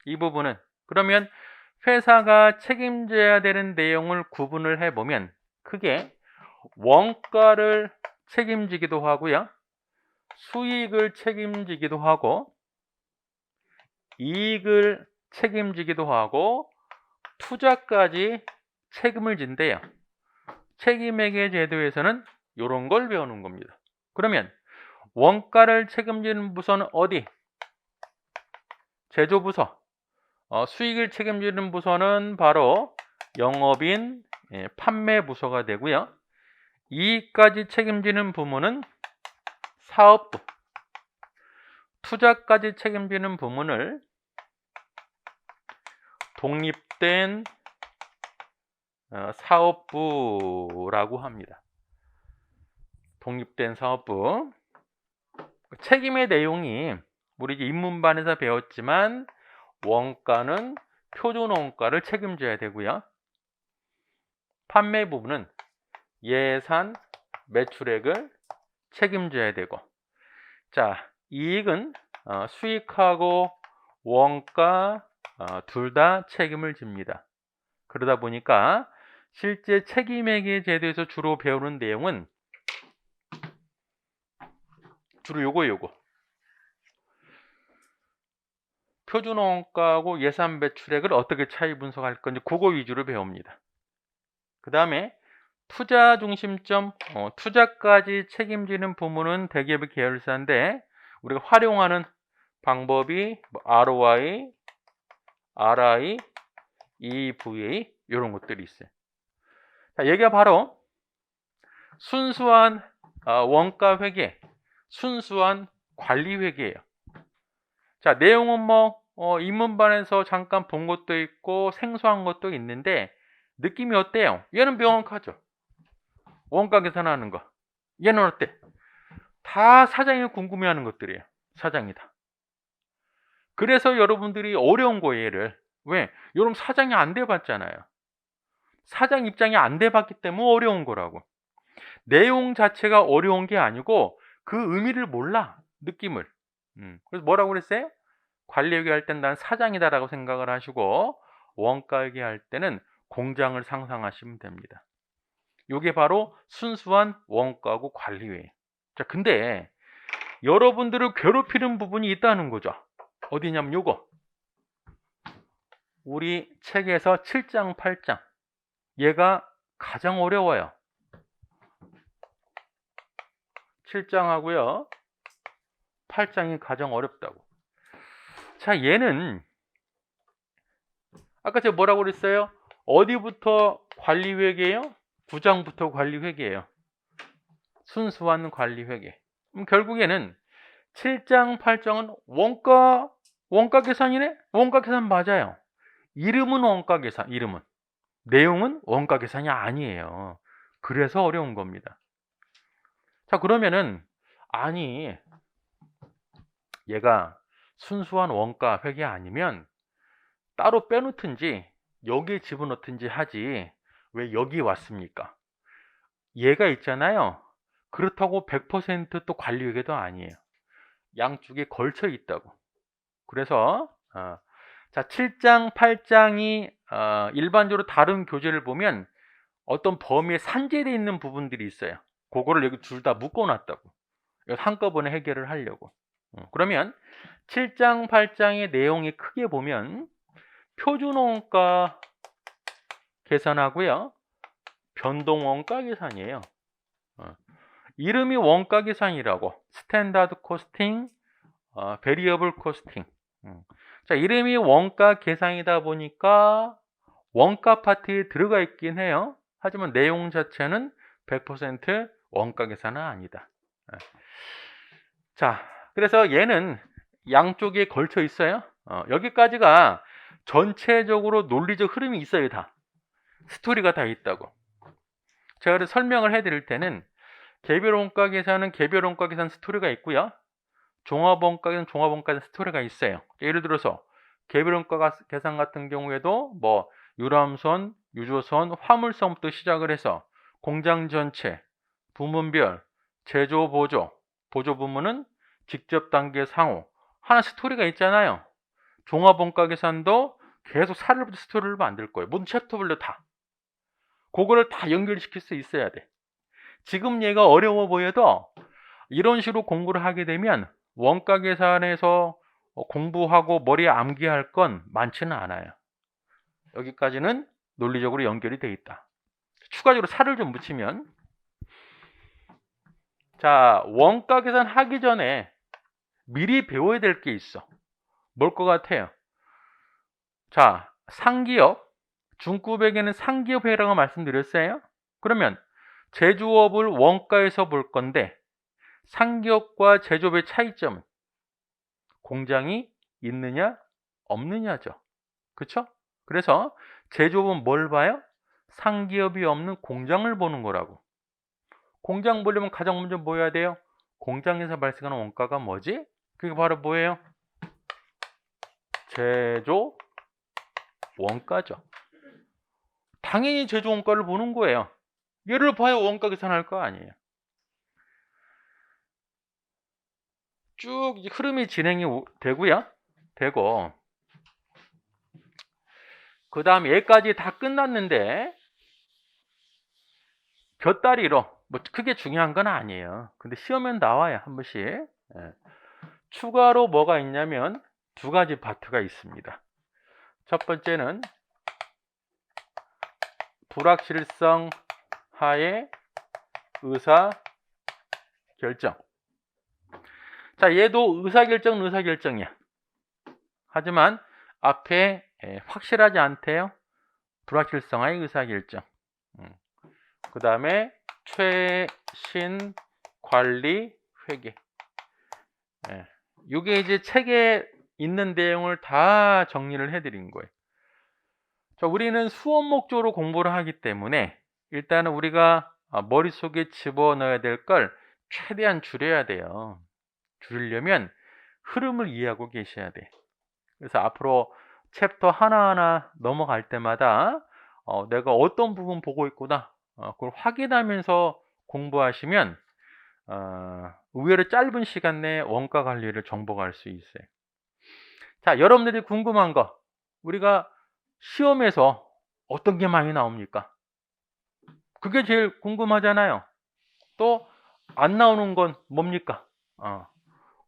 이 부분은. 그러면 회사가 책임져야 되는 내용을 구분을 해보면 크게 원가를 책임지기도 하고요. 수익을 책임지기도 하고 이익을 책임지기도 하고 투자까지 책임을 진대요. 책임회계 제도에서는 이런 걸 배우는 겁니다. 그러면 원가를 책임지는 부서는 어디? 제조부서. 수익을 책임지는 부서는 바로 영업인 판매부서가 되고요. 이익까지 책임지는 부문은 사업부. 투자까지 책임지는 부문을 독립된 사업부라고 합니다. 독립된 사업부. 책임의 내용이 우리 입문반에서 배웠지만 원가는 표준 원가를 책임져야 되고요. 판매 부분은 예산, 매출액을 책임져야 되고, 자, 이익은 수익하고 원가 둘 다 책임을 집니다. 그러다 보니까 실제 책임회계 제도에서 주로 배우는 내용은 주로 요거. 표준 원가하고 예산 매출액을 어떻게 차이 분석할 건지 그거 위주로 배웁니다. 그 다음에 투자 중심점, 투자까지 책임지는 부문은 대기업의 계열사인데 우리가 활용하는 방법이 뭐 ROI, RI, EVA 이런 것들이 있어요. 자, 얘가 바로 순수한 원가 회계, 순수한 관리 회계예요. 자, 내용은 뭐 입문반에서 잠깐 본 것도 있고 생소한 것도 있는데 느낌이 어때요? 얘는 명확하죠. 원가 계산하는 거. 얘는 어때? 다 사장이 궁금해하는 것들이에요. 사장이 다. 그래서 여러분들이 어려운 거예요, 얘를. 왜? 여러분 사장이 안 돼봤잖아요. 사장 입장이 안 돼봤기 때문에 어려운 거라고. 내용 자체가 어려운 게 아니고 그 의미를 몰라. 느낌을. 그래서 뭐라고 그랬어요? 관리 회계할 땐 난 사장이다라고 생각을 하시고 원가 회계할 때는 공장을 상상하시면 됩니다. 이게 바로 순수한 원가하고 관리 회계. 자, 근데 여러분들을 괴롭히는 부분이 있다는 거죠. 어디냐면 요거. 우리 책에서 7장, 8장. 얘가 가장 어려워요. 7장하고요. 8장이 가장 어렵다고. 자, 얘는 아까 제가 뭐라고 그랬어요? 어디부터 관리회계예요? 9장부터 관리회계예요. 순수한 관리회계. 그럼 결국에는 7장, 8장은 원가 계산이네? 원가 계산 맞아요. 이름은 원가 계산, 이름은. 내용은 원가 계산이 아니에요. 그래서 어려운 겁니다. 자, 그러면은 아니 얘가 순수한 원가 회계 아니면 따로 빼놓든지 여기에 집어넣든지 하지 왜 여기 왔습니까? 얘가 있잖아요. 그렇다고 100% 또 관리회계도 아니에요. 양쪽에 걸쳐 있다고. 그래서 자, 7장, 8장이 일반적으로 다른 교재를 보면 어떤 범위에 산재되어 있는 부분들이 있어요. 그거를 여기 둘 다 묶어놨다고. 한꺼번에 해결을 하려고. 그러면 7장, 8장의 내용이 크게 보면 표준원가 계산하고요. 변동원가 계산이에요. 이름이 원가 계산이라고. 스탠다드 코스팅, 베리어블 코스팅. 자, 이름이 원가 계산이다 보니까 원가 파트에 들어가 있긴 해요. 하지만 내용 자체는 100% 원가 계산은 아니다. 자, 그래서 얘는 양쪽에 걸쳐 있어요. 여기까지가 전체적으로 논리적 흐름이 있어요. 다 스토리가 다 있다고. 제가 그래서 설명을 해드릴 때는 개별 원가 계산은 개별 원가 계산 스토리가 있고요. 종합 원가 계산 종합 원가 계산 스토리가 있어요. 예를 들어서 개별 원가 계산 같은 경우에도 뭐 유람선, 유조선, 화물선부터 시작을 해서 공장 전체, 부문별, 제조 보조, 보조 부문은 직접 단계 상호 하나 스토리가 있잖아요. 종합 원가 계산도 계속 사례부터 스토리를 만들 거예요. 모든 챕터별로 다. 그거를 다 연결시킬 수 있어야 돼. 지금 얘가 어려워 보여도 이런 식으로 공부를 하게 되면 원가 계산에서 공부하고 머리에 암기할 건 많지는 않아요. 여기까지는 논리적으로 연결이 돼 있다. 추가적으로 살을 좀 묻히면, 자, 원가 계산 하기 전에 미리 배워야 될 게 있어. 뭘 것 같아요? 자, 상기업, 중급에게는 상기업회라고 말씀드렸어요. 그러면 제조업을 원가에서 볼 건데 상기업과 제조업의 차이점은 공장이 있느냐 없느냐죠. 그렇죠? 그래서 제조업은 뭘 봐요? 상기업이 없는 공장을 보는 거라고. 공장 보려면 가장 먼저 뭐 해야 돼요? 공장에서 발생하는 원가가 뭐지? 그게 바로 뭐예요? 제조 원가죠. 당연히 제조 원가를 보는 거예요. 얘를 봐야 원가 계산할 거 아니에요. 쭉 흐름이 진행이 되고요. 되고 그 다음 얘까지 다 끝났는데 곁다리로 뭐 크게 중요한 건 아니에요. 근데 시험엔 나와요. 한 번씩. 추가로 뭐가 있냐면 두 가지 파트가 있습니다. 첫 번째는 불확실성 하에 의사 결정. 자, 얘도 의사결정은 의사결정이야. 하지만 앞에 확실하지 않대요. 불확실성의 의사결정. 그 다음에 최신 관리 회계. 이게 이제 책에 있는 내용을 다 정리를 해드린 거예요. 자, 우리는 수업 목적으로 공부를 하기 때문에 일단은 우리가 머릿속에 집어넣어야 될 걸 최대한 줄여야 돼요. 줄이려면 흐름을 이해하고 계셔야 돼. 그래서 앞으로 챕터 하나하나 넘어갈 때마다 내가 어떤 부분 보고 있구나, 그걸 확인하면서 공부하시면 의외로 짧은 시간 내에 원가 관리를 정복할 수 있어요. 자, 여러분들이 궁금한 거, 우리가 시험에서 어떤 게 많이 나옵니까? 그게 제일 궁금하잖아요. 또 안 나오는 건 뭡니까?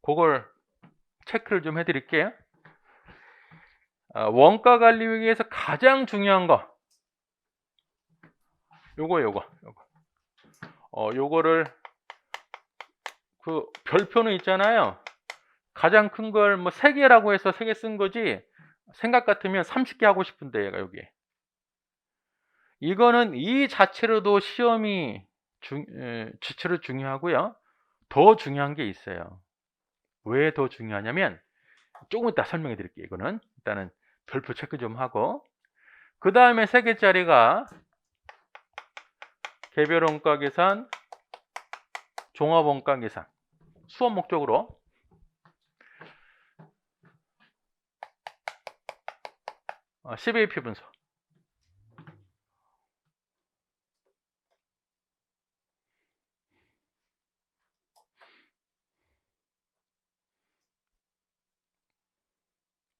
그걸 체크를 좀 해드릴게요. 원가 관리 위기에서 가장 중요한 거, 요거를 그 별표는 있잖아요. 가장 큰 걸 뭐 3개라고 해서 3개 쓴 거지, 생각 같으면 30개 하고 싶은데 얘가 여기에. 이거는 이 자체로도 시험이 지체로 중요하고요. 더 중요한 게 있어요. 왜 더 중요하냐면 조금 이따 설명해 드릴게요. 이거는 일단은 별표 체크 좀 하고, 그 다음에 3개짜리가 개별 원가 계산, 종합 원가 계산. 수업 목적으로 CVP 분석.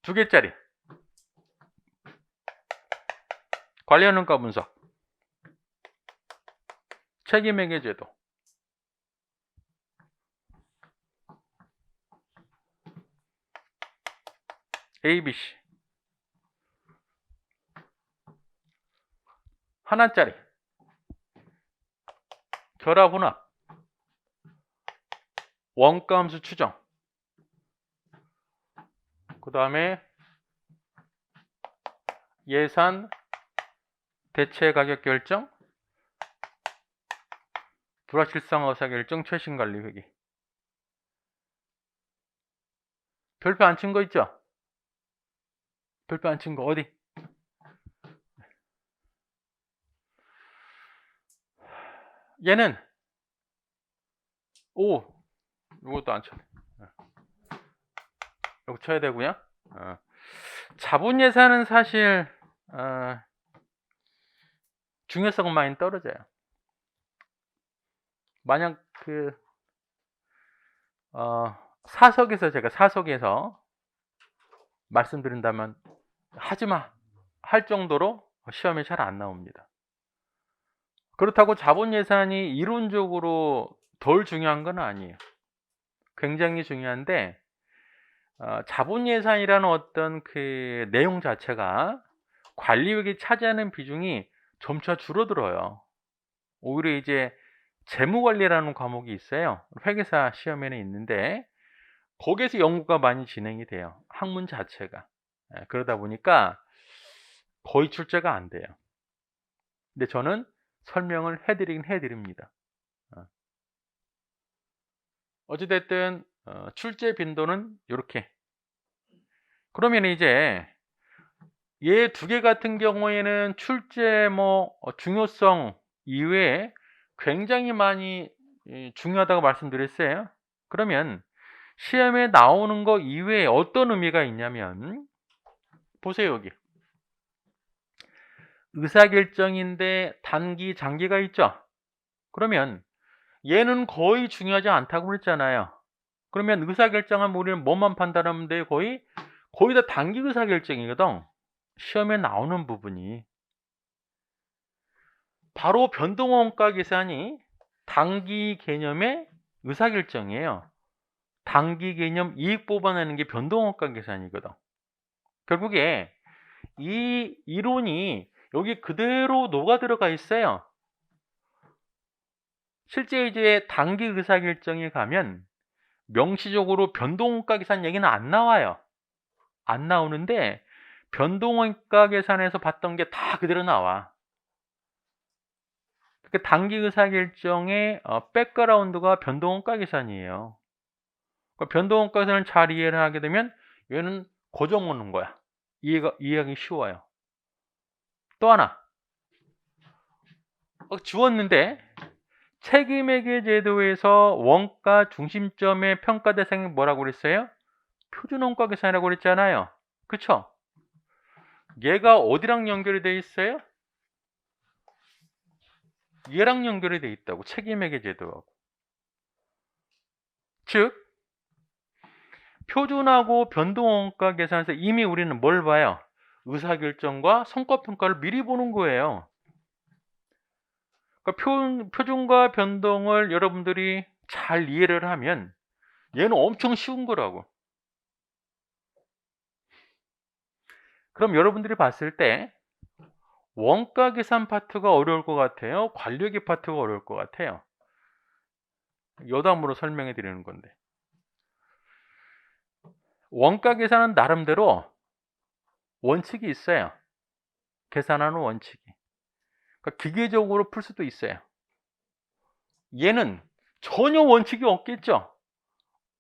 두 개짜리 관련 원가 분석, 책임회계 제도. ABC. 하나짜리 결합 혼합, 원가함수 추정. 그 다음에 예산 대체 가격 결정, 불확실성 의사결정, 최신관리 회계. 별표 안 친 거 있죠? 별표 안 친 거 어디? 얘는 이것도 안 쳤네. 이거 쳐야 되고요. 자본 예산은 사실 중요성은 많이 떨어져요. 만약 사석에서 제가 사석에서 말씀드린다면 하지마 할 정도로 시험에 잘 안 나옵니다. 그렇다고 자본 예산이 이론적으로 덜 중요한 건 아니에요. 굉장히 중요한데 자본 예산이라는 어떤 그 내용 자체가 관리회계 차지하는 비중이 점차 줄어들어요. 오히려 이제 재무관리라는 과목이 있어요. 회계사 시험에는 있는데 거기에서 연구가 많이 진행이 돼요. 학문 자체가. 그러다 보니까 거의 출제가 안 돼요. 근데 저는 설명을 해드리긴 해드립니다. 어찌됐든 출제 빈도는 이렇게. 그러면 이제 얘 두 개 같은 경우에는 출제 중요성 이외에 굉장히 많이 중요하다고 말씀드렸어요. 그러면 시험에 나오는 거 이외에 어떤 의미가 있냐면, 보세요. 여기 의사결정인데 단기 장기가 있죠. 그러면 얘는 거의 중요하지 않다고 그랬잖아요. 그러면 의사결정하면 우리는 뭐만 판단하면 돼요? 거의 다 단기 의사결정이거든. 시험에 나오는 부분이 바로 변동원가 계산이 단기 개념의 의사결정이에요. 단기 개념 이익 뽑아내는 게 변동원가 계산이거든. 결국에 이 이론이 여기 그대로 녹아 들어가 있어요. 실제 이제 단기 의사결정에 가면 명시적으로 변동원가 계산 얘기는 안 나와요. 안 나오는데 변동원가 계산에서 봤던 게 다 그대로 나와. 그 단기 의사결정의 백그라운드가 변동원가 계산이에요. 그러니까 변동원가 계산을 잘 이해를 하게 되면 얘는 고정오는 거야. 이해하기 쉬워요. 또 하나 주었는데 책임회계 제도에서 원가 중심점의 평가 대상이 뭐라고 그랬어요? 표준원가 계산이라고 그랬잖아요. 그쵸? 얘가 어디랑 연결이 돼 있어요? 얘랑 연결이 돼 있다고. 책임회계 제도하고. 즉 표준하고 변동원가 계산에서 이미 우리는 뭘 봐요? 의사결정과 성과평가를 미리 보는 거예요. 그러니까 표준과 변동을 여러분들이 잘 이해를 하면 얘는 엄청 쉬운 거라고. 그럼 여러분들이 봤을 때 원가 계산 파트가 어려울 것 같아요? 관리회계 파트가 어려울 것 같아요? 여담으로 설명해 드리는 건데, 원가 계산은 나름대로 원칙이 있어요. 계산하는 원칙이. 그러니까 기계적으로 풀 수도 있어요. 얘는 전혀 원칙이 없겠죠.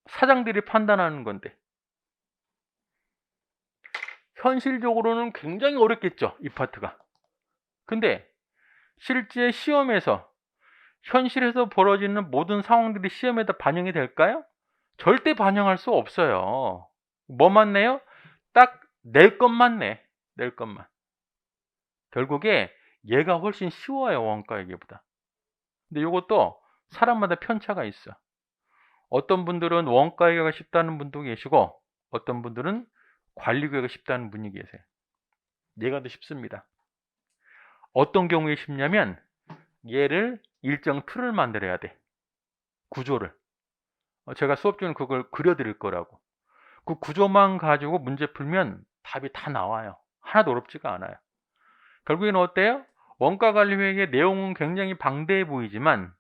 사장들이 판단하는 건데 현실적으로는 굉장히 어렵겠죠, 이 파트가. 근데 실제 시험에서 현실에서 벌어지는 모든 상황들이 시험에다 반영이 될까요? 절대 반영할 수 없어요. 뭐만 내요? 딱 낼 것만 내. 낼 것만. 결국에 얘가 훨씬 쉬워요, 원가회계보다. 근데 이것도 사람마다 편차가 있어. 어떤 분들은 원가회계가 쉽다는 분도 계시고 어떤 분들은 관리회계가 쉽다는 분이 계세요. 얘가 더 쉽습니다. 어떤 경우에 쉽냐면 얘를 일정 틀을 만들어야 돼. 구조를. 제가 수업 중에 그걸 그려드릴 거라고. 그 구조만 가지고 문제 풀면 답이 다 나와요. 하나도 어렵지가 않아요. 결국에는 어때요? 원가관리회계 내용은 굉장히 방대해 보이지만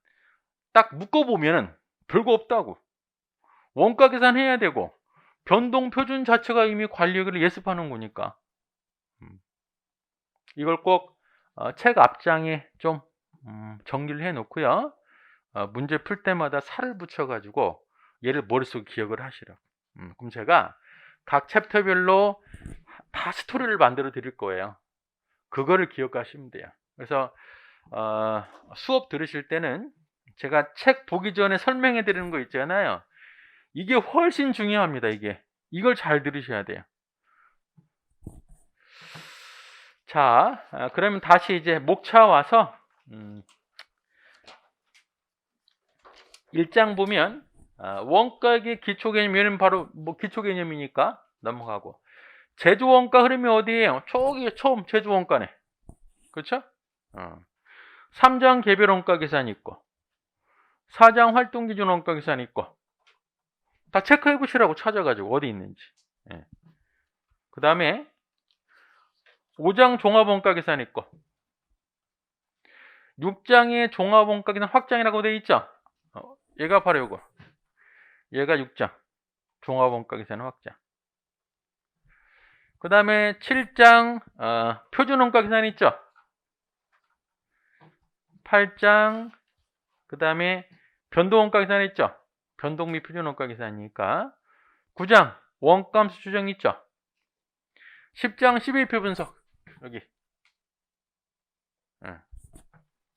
딱 묶어보면 별거 없다고. 원가 계산해야 되고 변동 표준 자체가 이미 관리회계를 예습하는 거니까. 이걸 꼭 책 앞장에 좀 정리를 해 놓고요. 문제 풀 때마다 살을 붙여 가지고 얘를 머릿속에 기억을 하시라고. 그럼 제가 각 챕터별로 다 스토리를 만들어 드릴 거예요. 그거를 기억하시면 돼요. 그래서 수업 들으실 때는 제가 책 보기 전에 설명해 드리는 거 있잖아요. 이게 훨씬 중요합니다. 이걸 잘 들으셔야 돼요. 자, 그러면 다시 이제 목차 와서 1장 보면 원가액의 기초개념은 바로 기초개념이니까 넘어가고, 제조원가 흐름이 어디예요? 저기 처음 제조원가네. 그렇죠? 3장 개별원가 계산이 있고 4장 활동기준원가 계산이 있고 다 체크해 보시라고, 찾아가지고 어디 있는지. 그 다음에 5장 종합원가 계산이 있고 6장에 종합원가 계산 확장이라고 되어 있죠. 얘가 바로 이거. 얘가 6장 종합원가 계산 확장. 그 다음에 7장 표준원가 계산 있죠. 8장 그 다음에 변동원가 계산 있죠. 변동 및 표준원가 계산이니까. 9장 원가함수 추정 있죠. 10장 11표 분석 여기.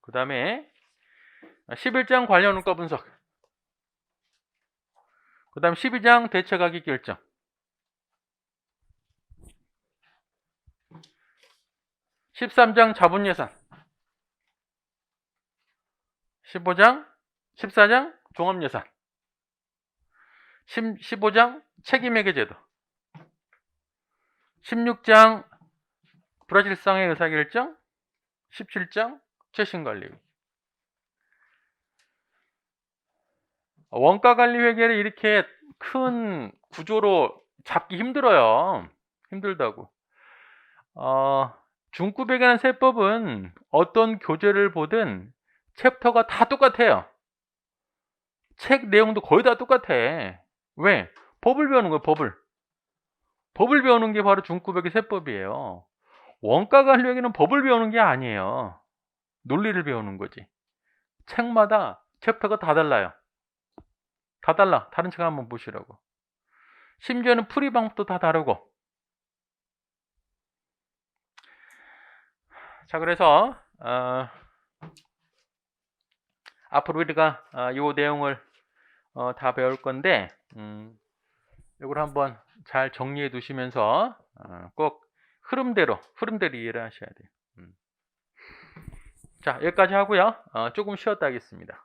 그 다음에 11장 관련 원가 분석. 그 다음 12장 대체가격 결정. 13장 자본예산. 14장 종합예산. 15장 책임회계제도. 16장 불확실성의 의사결정. 17장 최신관리. 원가관리회계를 이렇게 큰 구조로 잡기 힘들어요. 힘들다고. 중급회계라는 세법은 어떤 교재를 보든 챕터가 다 똑같아요. 책 내용도 거의 다 똑같아. 왜? 법을 배우는 거예요, 법을. 법을 배우는 게 바로 중구백의 세법이에요. 원가 관리에는 법을 배우는 게 아니에요. 논리를 배우는 거지. 책마다 챕터가 다 달라요. 다 달라. 다른 책 한번 보시라고. 심지어는 풀이 방법도 다 다르고. 자, 그래서 앞으로 우리가 요 내용을 다 배울 건데 이걸 한번 잘 정리해 두시면서 꼭 흐름대로 이해를 하셔야 돼요. 자, 여기까지 하고요. 조금 쉬었다 하겠습니다.